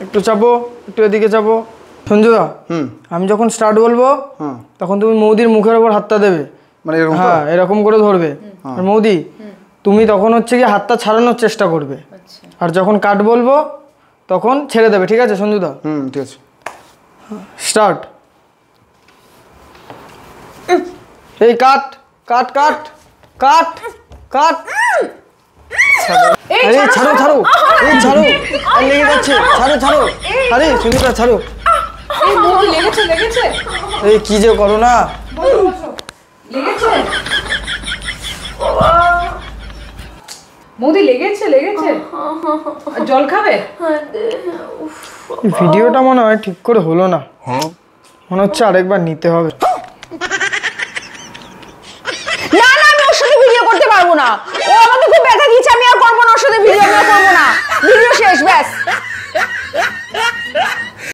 একটু চাপো, একটু এদিকে চাপো। সঞ্জুদা, আমি যখন স্টার্ট বলবো তখন তুমি মৌদির মুখের ওপর হাতটা দেবে, মানে হ্যাঁ এরকম করে ধরবে। আর মৌদি তুমি তখন হচ্ছে কি হাতটা ছাড়ানোর চেষ্টা করবে, আর যখন কাট বলবো তখন ছেড়ে দেবে, ঠিক আছে সঞ্জুদা? ঠিক আছে। স্টার্ট। এই কাট কাট কাট কাট কাট। আরে ছাড়ো ছাড়ো, এই ছাড়ো, আর লেগে যাচ্ছে, ছাড়ো ছাড়ো, আরে সঞ্জুদা ছাড়ো। এই মৌদি লেগেছে লেগেছে। এই কি যে করো না। লেগেছে মৌদি, লেগেছে লেগেছে। জল খাবে? ভিডিওটা মনে হয় ঠিক করে হলো না, মনে হচ্ছে আরেকবার নিতে হবে। না না, আমি ওর সাথে ভিডিও করতে পারবো না। ও আমাকে খুব ব্যথা দিয়েছে, আমি আর করবো না ওর সাথে ভিডিও, করবো না। ভিডিও শেষ, ব্যাস।